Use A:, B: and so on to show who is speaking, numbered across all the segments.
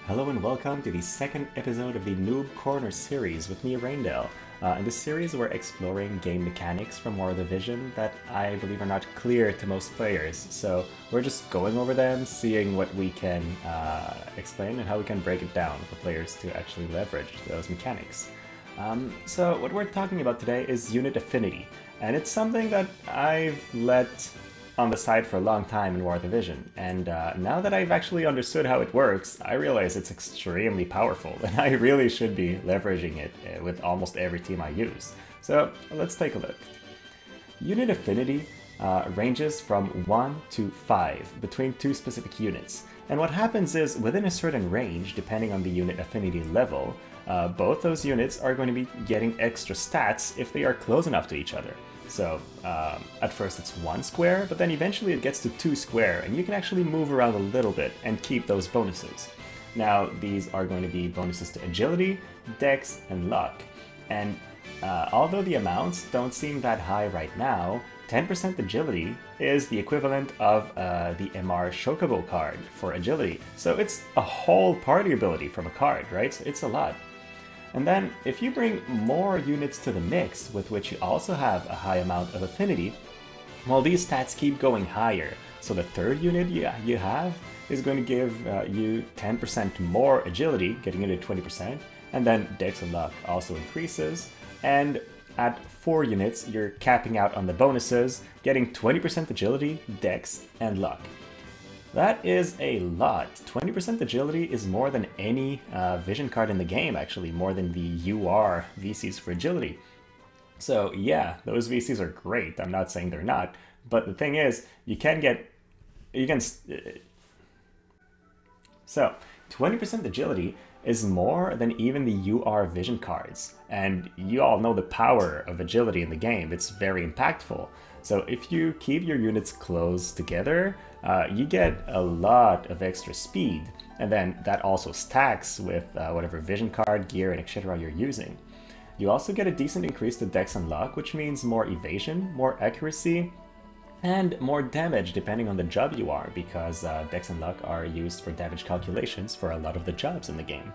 A: Hello and welcome to the second episode of the Noob Corner series with me, Raindale. In this series, we're exploring game mechanics from War of the Vision that I believe are not clear to most players. So we're just going over them, seeing what we can explain and how we can break it down for players to actually leverage those mechanics. So what we're talking about today is unit affinity, and it's something that I've let on the side for a long time in War of the Vision, and now that I've actually understood how it works, I realize it's extremely powerful, and I really should be leveraging it with almost every team I use. So let's take a look. Unit affinity ranges from 1 to 5 between two specific units, and what happens is within a certain range, depending on the unit affinity level, both those units are going to be getting extra stats if they are close enough to each other. So at first it's 1 square, but then eventually it gets to 2 square, and you can actually move around a little bit and keep those bonuses. Now these are going to be bonuses to agility, dex, and luck. And although the amounts don't seem that high right now, 10% agility is the equivalent of the MR Chocobo card for agility. So it's a whole party ability from a card, right? So it's a lot. And then, if you bring more units to the mix, with which you also have a high amount of affinity, well, these stats keep going higher. So the third unit you have is going to give you 10% more agility, getting it to 20%, and then Dex and Luck also increases. And at 4 units, you're capping out on the bonuses, getting 20% agility, Dex, and Luck. That is a lot. 20% agility is more than any vision card in the game, actually, more than the UR VCs for agility. So yeah, those VCs are great. I'm not saying they're not, but the thing is, so 20% agility is more than even the UR vision cards, and you all know the power of agility in the game. It's very impactful. So if you keep your units close together, you get a lot of extra speed, and then that also stacks with whatever vision card, gear, and etc. you're using. You also get a decent increase to Dex and Luck, which means more evasion, more accuracy, and more damage depending on the job you are, because Dex and Luck are used for damage calculations for a lot of the jobs in the game.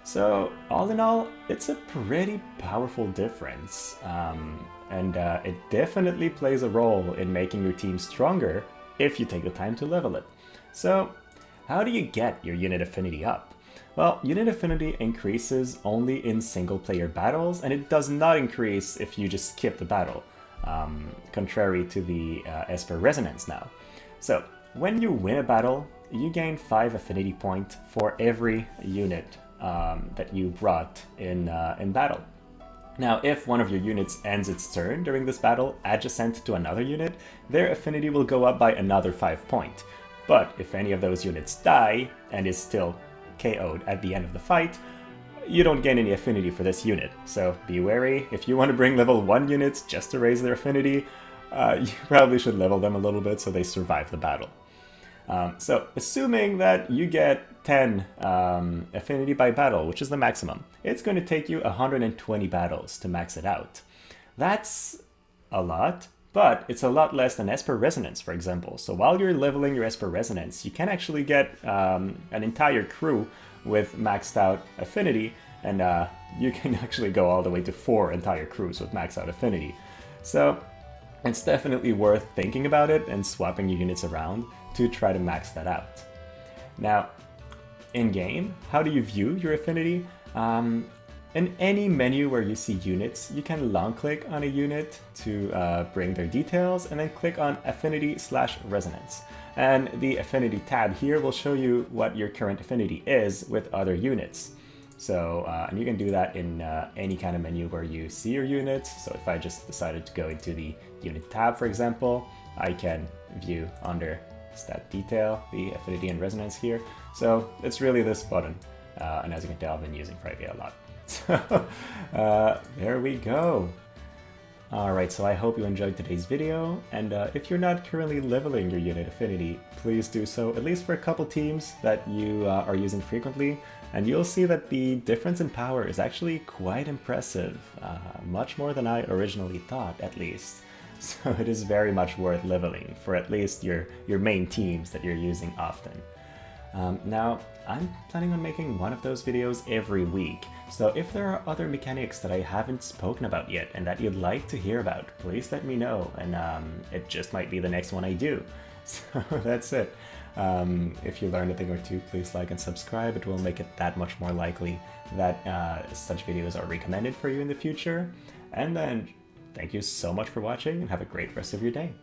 A: So all in all, it's a pretty powerful difference, and it definitely plays a role in making your team stronger if you take the time to level it. So how do you get your unit affinity up? Well, unit affinity increases only in single player battles, and it does not increase if you just skip the battle, contrary to the Esper Resonance now. So when you win a battle, you gain 5 affinity points for every unit that you brought in battle. Now, if one of your units ends its turn during this battle adjacent to another unit, their affinity will go up by another 5 points. But if any of those units die and is still KO'd at the end of the fight, you don't gain any affinity for this unit. So be wary. If you want to bring level 1 units just to raise their affinity, you probably should level them a little bit so they survive the battle. So assuming that you get 10 affinity by battle, which is the maximum, it's going to take you 120 battles to max it out. That's a lot, but it's a lot less than Esper Resonance, for example. So while you're leveling your Esper Resonance, you can actually get an entire crew with maxed out affinity, and you can actually go all the way to 4 entire crews with maxed out affinity. So it's definitely worth thinking about it and swapping your units around to try to max that out. Now, in-game, how do you view your affinity? In any menu where you see units, you can long-click on a unit to bring their details, and then click on Affinity/Resonance. And the Affinity tab here will show you what your current affinity is with other units. So, and you can do that in any kind of menu where you see your units. So if I just decided to go into the Unit tab, for example, I can view under Stat Detail the Affinity and Resonance here. So it's really this button, and as you can tell, I've been using Friday a lot. So there we go. Alright, so I hope you enjoyed today's video, and if you're not currently leveling your unit affinity, please do so, at least for a couple teams that you are using frequently, and you'll see that the difference in power is actually quite impressive, much more than I originally thought, at least. So it is very much worth leveling for at least your main teams that you're using often. Now, I'm planning on making one of those videos every week, so if there are other mechanics that I haven't spoken about yet and that you'd like to hear about, please let me know, and it just might be the next one I do. So that's it. If you learned a thing or two, please like and subscribe. It will make it that much more likely that such videos are recommended for you in the future. And then, thank you so much for watching, and have a great rest of your day.